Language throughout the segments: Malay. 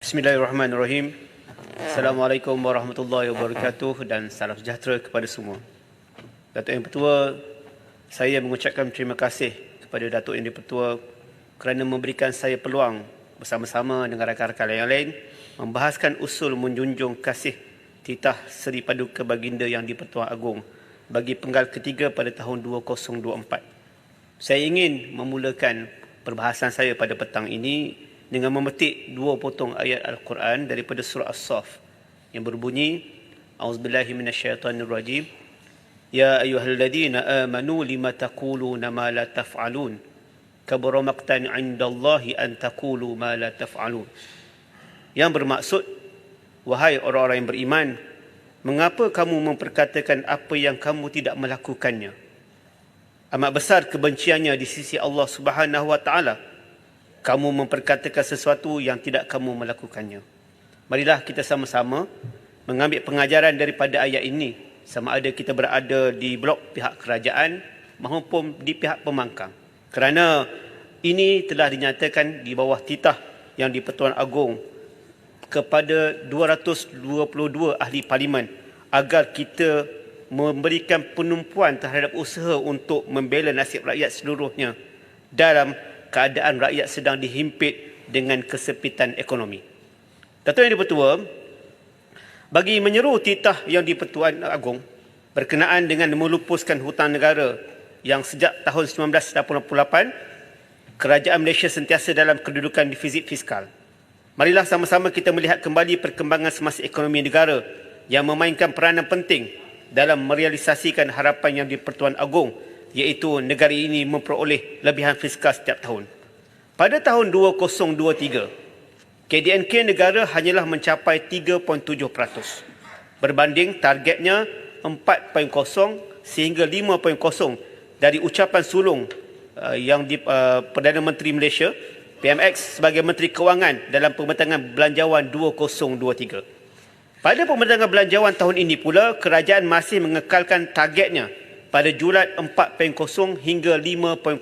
Bismillahirrahmanirrahim. Assalamualaikum warahmatullahi wabarakatuh dan salam sejahtera kepada semua. Datuk Yang Pertua, saya mengucapkan terima kasih kepada Datuk Yang Pertua kerana memberikan saya peluang bersama-sama dengan rakan-rakan yang lain membahaskan usul menjunjung kasih titah Seri Paduka Baginda Yang di-Pertuan Agong bagi penggal ketiga pada tahun 2024. Saya ingin memulakan perbahasan saya pada petang ini dengan memetik dua potong ayat Al-Quran daripada surah As-Saff yang berbunyi, A'udzubillahi minasyaitonirrajim, Ya ayyuhalladzina amanu lima taquluna ma la taf'alun kabura maqtan 'indallahi an taqulu ma la taf'alun. Yang bermaksud, wahai orang-orang yang beriman, mengapa kamu memperkatakan apa yang kamu tidak melakukannya? Amat besar kebenciannya di sisi Allah Subhanahu wa taala kamu memperkatakan sesuatu yang tidak kamu melakukannya. Marilah kita sama-sama mengambil pengajaran daripada ayat ini, sama ada kita berada di blok pihak kerajaan maupun di pihak pembangkang. Kerana ini telah dinyatakan di bawah titah Yang di-Pertuan Agong kepada 222 ahli parlimen agar kita memberikan penumpuan terhadap usaha untuk membela nasib rakyat seluruhnya dalam keadaan rakyat sedang dihimpit dengan kesempitan ekonomi. Datuk Yang di-Pertua, bagi menyeru titah Yang di-Pertuan Agong berkenaan dengan melupuskan hutang negara yang sejak tahun 1988 kerajaan Malaysia sentiasa dalam kedudukan defisit fiskal. Marilah sama-sama kita melihat kembali perkembangan semasa ekonomi negara yang memainkan peranan penting dalam merealisasikan harapan Yang di-Pertuan Agong, iaitu negara ini memperoleh lebihan fiskal setiap tahun. Pada tahun 2023, KDNK negara hanyalah mencapai 3.7% berbanding targetnya 4.0 sehingga 5.0 dari ucapan sulung yang Perdana Menteri Malaysia PMX sebagai Menteri Kewangan dalam Pembentangan Belanjawan 2023. Pada Pembentangan Belanjawan tahun ini pula, kerajaan masih mengekalkan targetnya pada julat 4.0 hingga 5.0%.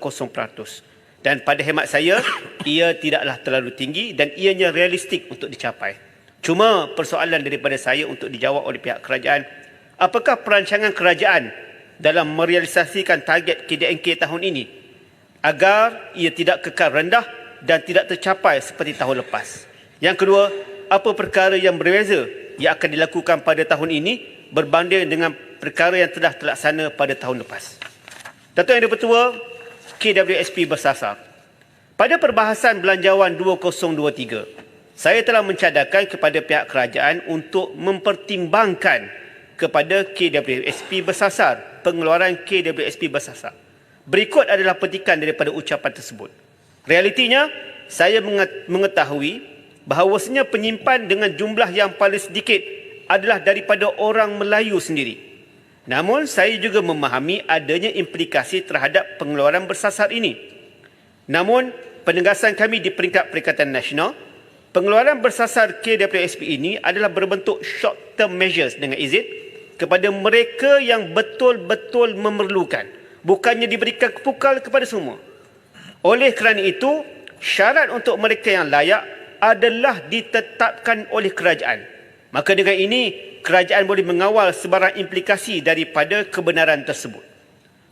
Dan pada hemat saya, ia tidaklah terlalu tinggi dan ianya realistik untuk dicapai. Cuma persoalan daripada saya untuk dijawab oleh pihak kerajaan, apakah perancangan kerajaan dalam merealisasikan target KDNK tahun ini agar ia tidak kekal rendah dan tidak tercapai seperti tahun lepas? Yang kedua, apa perkara yang berbeza yang akan dilakukan pada tahun ini berbanding dengan perkara yang telah terlaksana pada tahun lepas? Datuk Yang di-Pertua, KWSP bersasar. Pada perbahasan Belanjawan 2023, saya telah mencadangkan kepada pihak kerajaan untuk mempertimbangkan kepada KWSP bersasar, pengeluaran KWSP bersasar. Berikut adalah petikan daripada ucapan tersebut. Realitinya, saya mengetahui bahawasanya penyimpan dengan jumlah yang paling sedikit adalah daripada orang Melayu sendiri. Namun, saya juga memahami adanya implikasi terhadap pengeluaran bersasar ini. Namun, penegasan kami di peringkat Perikatan Nasional, pengeluaran bersasar KWSP ini adalah berbentuk short term measures dengan izin kepada mereka yang betul-betul memerlukan, bukannya diberikan kepukal kepada semua. Oleh kerana itu, syarat untuk mereka yang layak adalah ditetapkan oleh kerajaan. Maka dengan ini, kerajaan boleh mengawal sebarang implikasi daripada kebenaran tersebut.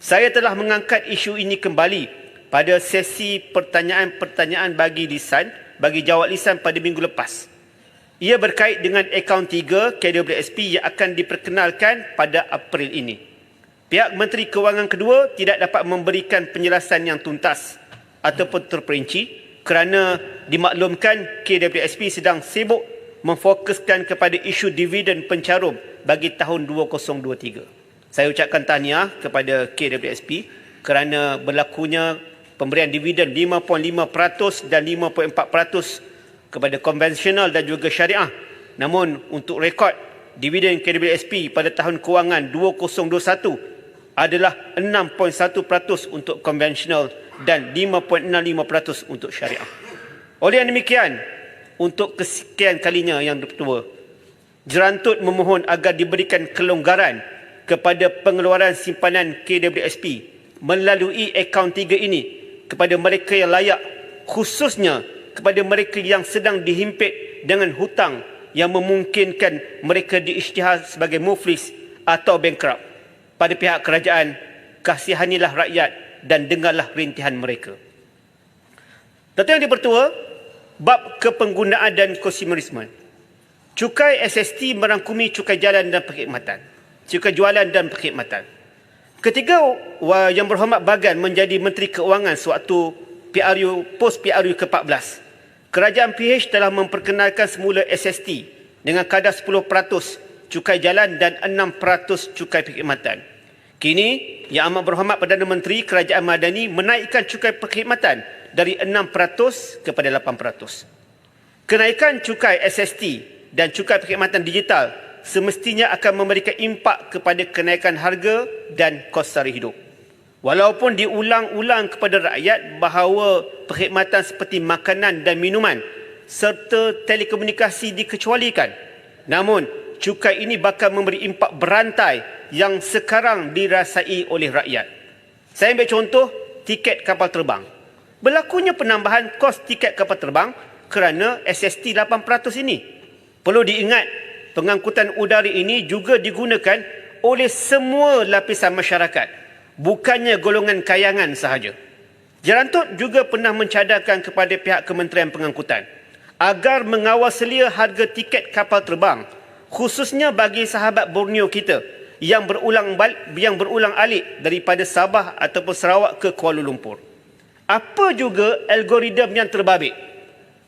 Saya telah mengangkat isu ini kembali pada sesi pertanyaan-pertanyaan bagi jawab lisan pada minggu lepas. Ia berkait dengan akaun 3 KWSP yang akan diperkenalkan pada April ini. Pihak Menteri Kewangan kedua tidak dapat memberikan penjelasan yang tuntas ataupun terperinci kerana dimaklumkan KWSP sedang sibuk memfokuskan kepada isu dividen pencarum bagi tahun 2023. Saya ucapkan tahniah kepada KWSP kerana berlakunya pemberian dividen 5.5% dan 5.4% kepada konvensional dan juga syariah. Namun untuk rekod, dividen KWSP pada tahun kewangan 2021 adalah 6.1% untuk konvensional dan 5.65% untuk syariah. Oleh yang demikian, untuk kesekian kalinya Yang di-Pertua, jerantut memohon agar diberikan kelonggaran kepada pengeluaran simpanan KWSP melalui akaun 3 ini kepada mereka yang layak, khususnya kepada mereka yang sedang dihimpit dengan hutang yang memungkinkan mereka diisytihar sebagai muflis atau bankrupt. Pada pihak kerajaan, kasihanilah rakyat dan dengarlah rintihan mereka. Datuk Yang di-Pertua, bab kepenggunaan dan konsumerisme. Cukai SST merangkumi cukai jalan dan perkhidmatan. Cukai jualan dan perkhidmatan. Ketika Yang Berhormat Bagan menjadi Menteri Keuangan sewaktu POS PRU ke-14, Kerajaan PH telah memperkenalkan semula SST dengan kadar 10% cukai jalan dan 6% cukai perkhidmatan. Kini, Yang Amat Berhormat Perdana Menteri Kerajaan Madani menaikkan cukai perkhidmatan dari 6% kepada 8%. Kenaikan cukai SST dan cukai perkhidmatan digital semestinya akan memberikan impak kepada kenaikan harga dan kos sara hidup. Walaupun diulang-ulang kepada rakyat bahawa perkhidmatan seperti makanan dan minuman serta telekomunikasi dikecualikan, namun cukai ini bakal memberi impak berantai yang sekarang dirasai oleh rakyat. Saya ambil contoh tiket kapal terbang. Berlakunya penambahan kos tiket kapal terbang kerana SST 8% ini. Perlu diingat, pengangkutan udara ini juga digunakan oleh semua lapisan masyarakat, bukannya golongan kayangan sahaja. Jerantut juga pernah mencadangkan kepada pihak Kementerian Pengangkutan agar mengawal selia harga tiket kapal terbang, khususnya bagi sahabat Borneo kita yang berulang alik daripada Sabah ataupun Sarawak ke Kuala Lumpur. Apa juga algoritma yang terbabit?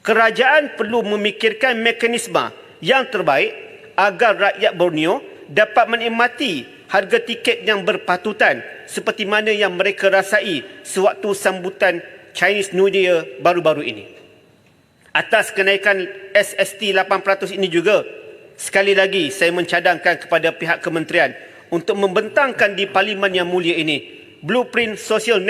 Kerajaan perlu memikirkan mekanisme yang terbaik agar rakyat Borneo dapat menikmati harga tiket yang berpatutan seperti mana yang mereka rasai sewaktu sambutan Chinese New Year baru-baru ini. Atas kenaikan SST 8% ini juga, sekali lagi saya mencadangkan kepada pihak kementerian untuk membentangkan di Parlimen yang mulia ini Blueprint Social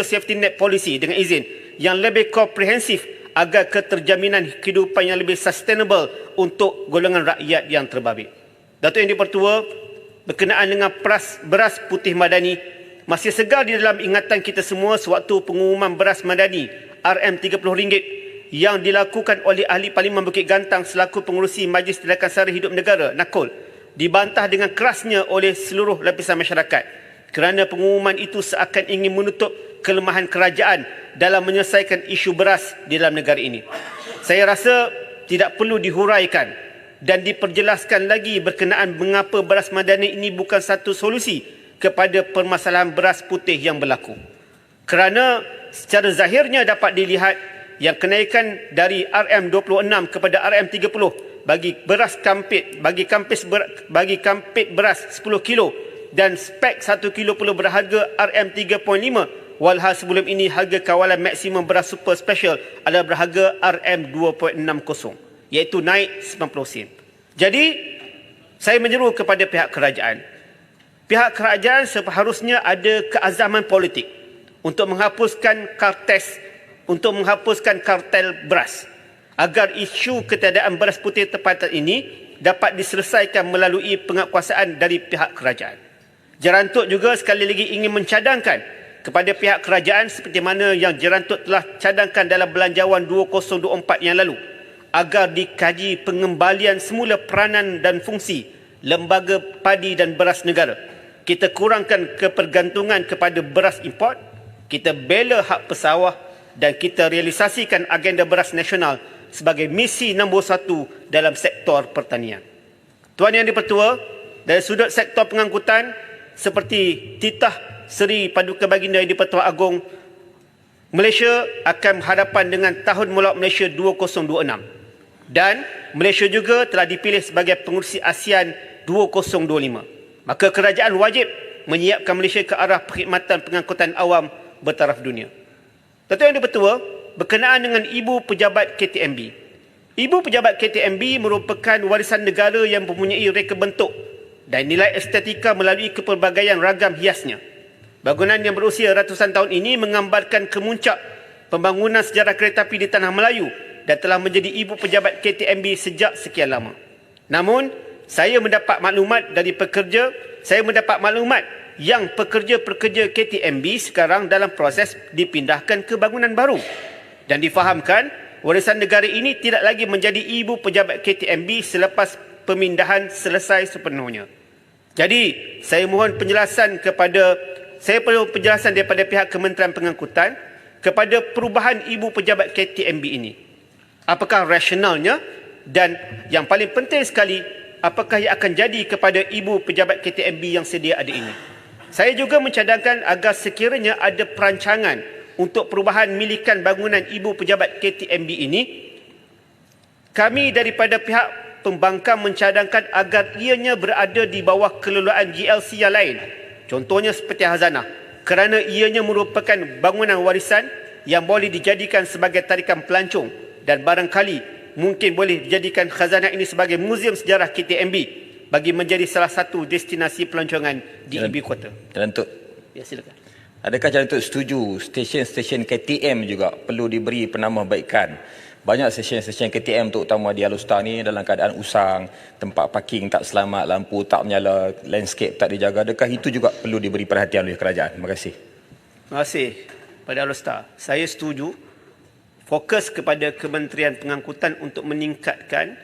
Safety Net Policy dengan izin yang lebih komprehensif agar keterjaminan kehidupan yang lebih sustainable untuk golongan rakyat yang terbabit. Datuk Yang di-Pertua, berkenaan dengan beras putih madani, masih segar di dalam ingatan kita semua sewaktu pengumuman beras madani RM30 yang dilakukan oleh Ahli Parlimen Bukit Gantang selaku pengurusi Majlis Tindakan Sara Hidup Negara, NAKOL, dibantah dengan kerasnya oleh seluruh lapisan masyarakat kerana pengumuman itu seakan ingin menutup kelemahan kerajaan dalam menyelesaikan isu beras di dalam negara ini. Saya rasa tidak perlu dihuraikan dan diperjelaskan lagi berkenaan mengapa beras madani ini bukan satu solusi kepada permasalahan beras putih yang berlaku. Kerana secara zahirnya dapat dilihat yang kenaikan dari RM26 kepada RM30 bagi beras kampit, bagi kampit beras 10 kilo dan spek 1 kilo pula berharga RM3.5, walhal sebelum ini harga kawalan maksimum beras super special adalah berharga RM2.60. Iaitu naik 90 sen. Jadi, saya menyeru kepada pihak kerajaan. Pihak kerajaan seharusnya ada keazaman politik untuk menghapuskan kartel beras agar isu ketiadaan beras putih tempatan ini dapat diselesaikan melalui penguatkuasaan dari pihak kerajaan. Jerantut juga sekali lagi ingin mencadangkan kepada pihak kerajaan seperti mana yang Jerantut telah cadangkan dalam Belanjawan 2024 yang lalu, agar dikaji pengembalian semula peranan dan fungsi Lembaga Padi dan Beras Negara. Kita kurangkan kepergantungan kepada beras import, kita bela hak pesawah dan kita realisasikan agenda beras nasional sebagai misi nombor 1 dalam sektor pertanian. Tuan Yang di-Pertua, dari sudut sektor pengangkutan seperti titah Seri Paduka Baginda Yang di-Pertua Agong, Malaysia akan berhadapan dengan Tahun Molek Malaysia 2026. Dan Malaysia juga telah dipilih sebagai pengurusi ASEAN 2025. Maka kerajaan wajib menyiapkan Malaysia ke arah perkhidmatan pengangkutan awam bertaraf dunia. Datuk Yang di-Pertua, berkenaan dengan Ibu Pejabat KTMB. Ibu Pejabat KTMB merupakan warisan negara yang mempunyai reka bentuk dan nilai estetika melalui kepelbagaian ragam hiasnya. Bangunan yang berusia ratusan tahun ini menggambarkan kemuncak pembangunan sejarah kereta api di Tanah Melayu dan telah menjadi Ibu Pejabat KTMB sejak sekian lama. Namun, saya mendapat maklumat yang pekerja-pekerja KTMB sekarang dalam proses dipindahkan ke bangunan baru. Dan difahamkan warisan negara ini tidak lagi menjadi ibu pejabat KTMB selepas pemindahan selesai sepenuhnya. Jadi, saya mohon penjelasan perlu penjelasan daripada pihak Kementerian Pengangkutan kepada perubahan ibu pejabat KTMB ini. Apakah rasionalnya, dan yang paling penting sekali, apakah yang akan jadi kepada ibu pejabat KTMB yang sedia ada ini. Saya juga mencadangkan agar sekiranya ada perancangan untuk perubahan milikan bangunan ibu pejabat KTMB ini, kami daripada pihak pembangkang mencadangkan agar ianya berada di bawah kelolaan GLC yang lain, contohnya seperti Khazanah, kerana ianya merupakan bangunan warisan yang boleh dijadikan sebagai tarikan pelancong dan barangkali mungkin boleh dijadikan Khazanah ini sebagai muzium sejarah KTMB bagi menjadi salah satu destinasi pelancongan di ibu kota. Jalan Tut. Ya, silakan. Adakah Jalan Tut setuju stesen-stesen KTM juga perlu diberi penambahbaikan? Banyak stesen-stesen KTM terutama di Alustar ni dalam keadaan usang, tempat parking tak selamat, lampu tak menyala, landscape tak dijaga. Adakah itu juga perlu diberi perhatian oleh kerajaan? Terima kasih. Terima kasih pada Alustar. Saya setuju fokus kepada Kementerian Pengangkutan untuk meningkatkan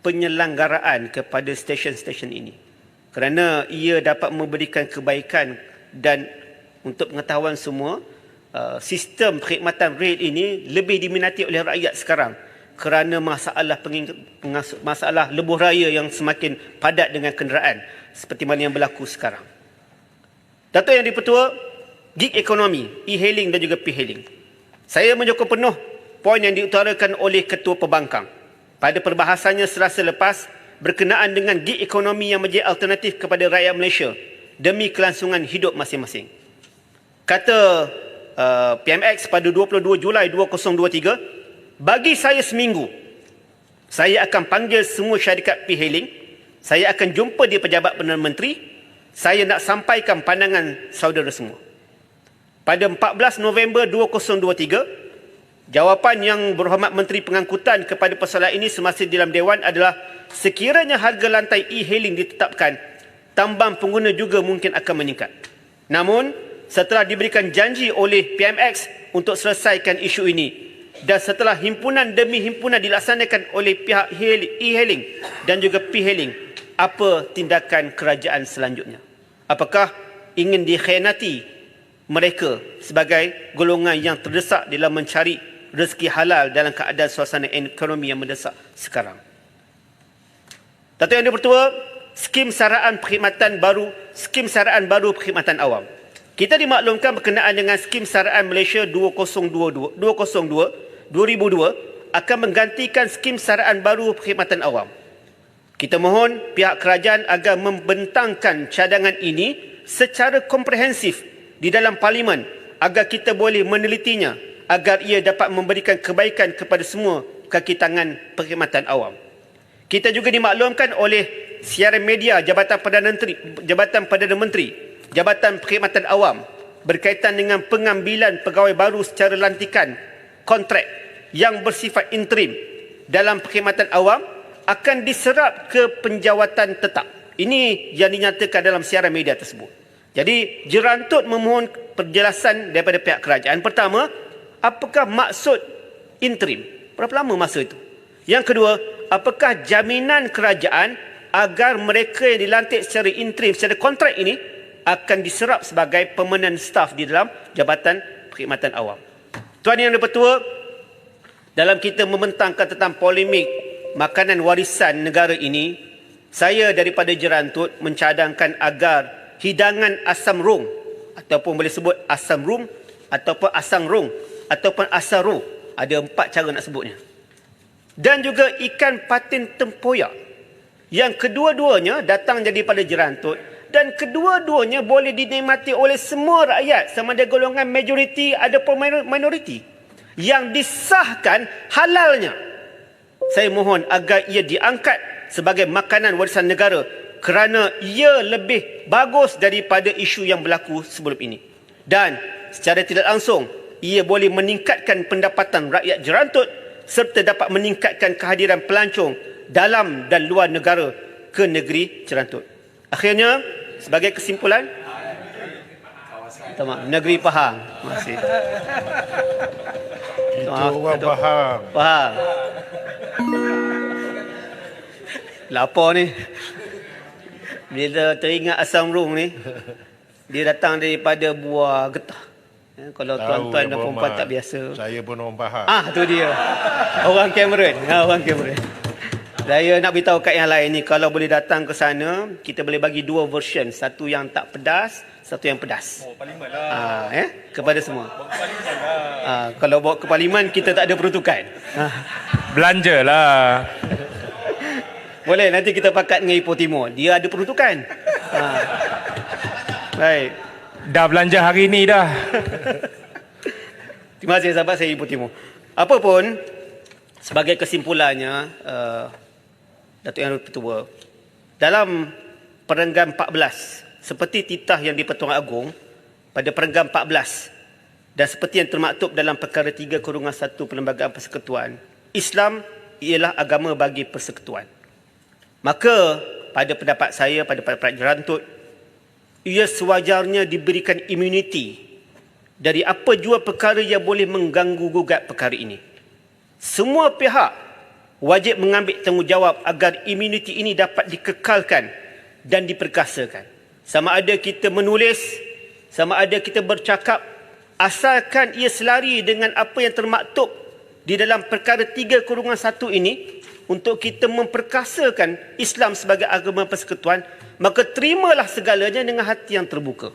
penyelenggaraan kepada stesen-stesen ini. Kerana ia dapat memberikan kebaikan dan untuk pengetahuan semua, sistem perkhidmatan rel ini lebih diminati oleh rakyat sekarang kerana masalah lebuh raya yang semakin padat dengan kenderaan seperti mana yang berlaku sekarang. Datuk Yang di-Pertua, gig ekonomi, e-hailing dan juga p-hailing. Saya menyokong penuh poin yang diutarakan oleh Ketua Pembangkang pada perbahasannya selasa lepas berkenaan dengan gig ekonomi yang menjadi alternatif kepada rakyat Malaysia demi kelangsungan hidup masing-masing. Kata PMX pada 22 Julai 2023, bagi saya seminggu, saya akan panggil semua syarikat p-hailing, saya akan jumpa di Pejabat Perdana Menteri, saya nak sampaikan pandangan saudara semua. Pada 14 November 2023, jawapan yang berhormat Menteri Pengangkutan kepada persoalan ini semasa di dalam Dewan adalah sekiranya harga lantai e-hailing ditetapkan, tambang pengguna juga mungkin akan meningkat. Namun, setelah diberikan janji oleh PMX untuk selesaikan isu ini dan setelah himpunan demi himpunan dilaksanakan oleh pihak e-hailing dan juga p-hailing, apa tindakan kerajaan selanjutnya? Apakah ingin dikhianati mereka sebagai golongan yang terdesak dalam mencari rezeki halal dalam keadaan suasana ekonomi yang mendesak sekarang? Datuk Yang di-Pertua, skim saraan baru perkhidmatan awam. Kita dimaklumkan berkenaan dengan skim saraan Malaysia 2002 akan menggantikan skim saraan baru perkhidmatan awam. Kita mohon pihak kerajaan agar membentangkan cadangan ini secara komprehensif di dalam Parlimen agar kita boleh menelitinya agar ia dapat memberikan kebaikan kepada semua kaki tangan perkhidmatan awam. Kita juga dimaklumkan oleh siaran media Jabatan Perdana Menteri, Jabatan Perkhidmatan Awam berkaitan dengan pengambilan pegawai baru secara lantikan kontrak yang bersifat interim dalam perkhidmatan awam akan diserap ke penjawatan tetap. Ini yang dinyatakan dalam siaran media tersebut. Jadi, Jerantut memohon penjelasan daripada pihak kerajaan. Pertama, apakah maksud interim? Berapa lama masa itu? Yang kedua, apakah jaminan kerajaan agar mereka yang dilantik secara interim, secara kontrak ini akan diserap sebagai permanent staff di dalam Jabatan Perkhidmatan Awam? Tuan Yang di-Pertua, dalam kita membentangkan tentang polemik makanan warisan negara ini, saya daripada Jerantut mencadangkan agar hidangan asam rong ataupun boleh sebut asam rum ataupun asang rong ataupun asaro, ada 4 cara nak sebutnya, dan juga ikan patin tempoyak yang kedua-duanya datang daripada Jerantut dan kedua-duanya boleh dinikmati oleh semua rakyat sama ada golongan majoriti ataupun minoriti yang disahkan halalnya. Saya mohon agar ia diangkat sebagai makanan warisan negara kerana ia lebih bagus daripada isu yang berlaku sebelum ini. Dan secara tidak langsung, ia boleh meningkatkan pendapatan rakyat Jerantut serta dapat meningkatkan kehadiran pelancong dalam dan luar negara ke negeri Jerantut. Akhirnya, sebagai kesimpulan, negeri Pahang. Terima kasih. Itu orang faham. Faham. Lapar ni. Bila teringat asam rung ni, dia datang daripada buah getah. Kalau tuan-tuan dan perempuan tak biasa. Saya pun orang faham. Tu dia. Orang Cameron. Orang Cameron. Saya nak beritahu kat yang lain ni, kalau boleh datang ke sana, kita boleh bagi dua version. Satu yang tak pedas, satu yang pedas. Parlimen lah. Kepada semua. Kalau bawa ke parlimen, kita tak ada peruntukan. Belanja lah. Boleh, nanti kita pakat dengan Ipoh Timur. Dia ada peruntukan. Baik. Dah belanja hari ni dah. Terima kasih sahabat saya Ipoh Timur. Apapun, sebagai kesimpulannya, Datuk Yang Pertua, dalam Perenggan 14, seperti titah yang di-Pertuan Agong pada Perenggan 14 dan seperti yang termaktub dalam Perkara 3/1 Perlembagaan Persekutuan, Islam ialah agama bagi persekutuan. Maka pada pendapat saya, pada pendapat Jerantut, ia sewajarnya diberikan imuniti dari apa jua perkara yang boleh mengganggu gugat perkara ini. Semua pihak wajib mengambil tanggungjawab agar imuniti ini dapat dikekalkan dan diperkasakan. Sama ada kita menulis, sama ada kita bercakap, asalkan ia selari dengan apa yang termaktub di dalam Perkara 3/1 ini untuk kita memperkasakan Islam sebagai agama persekutuan, maka terimalah segalanya dengan hati yang terbuka.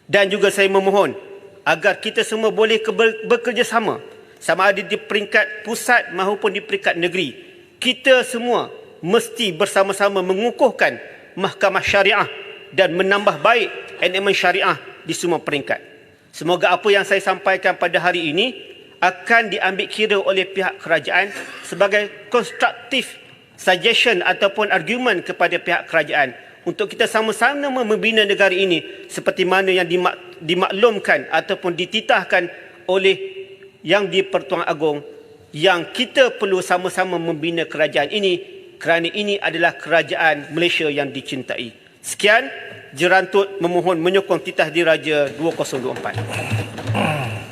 Dan juga saya memohon agar kita semua boleh bekerjasama, sama ada di peringkat pusat maupun di peringkat negeri. Kita semua mesti bersama-sama mengukuhkan mahkamah syariah dan menambah baik elemen syariah di semua peringkat. Semoga apa yang saya sampaikan pada hari ini akan diambil kira oleh pihak kerajaan sebagai constructive suggestion ataupun argument kepada pihak kerajaan untuk kita sama-sama membina negara ini seperti mana yang dimaklumkan ataupun dititahkan oleh Yang di-Pertuan Agong, yang kita perlu sama-sama membina kerajaan ini kerana ini adalah kerajaan Malaysia yang dicintai. Sekian, Jerantut memohon menyokong titah diraja 2024.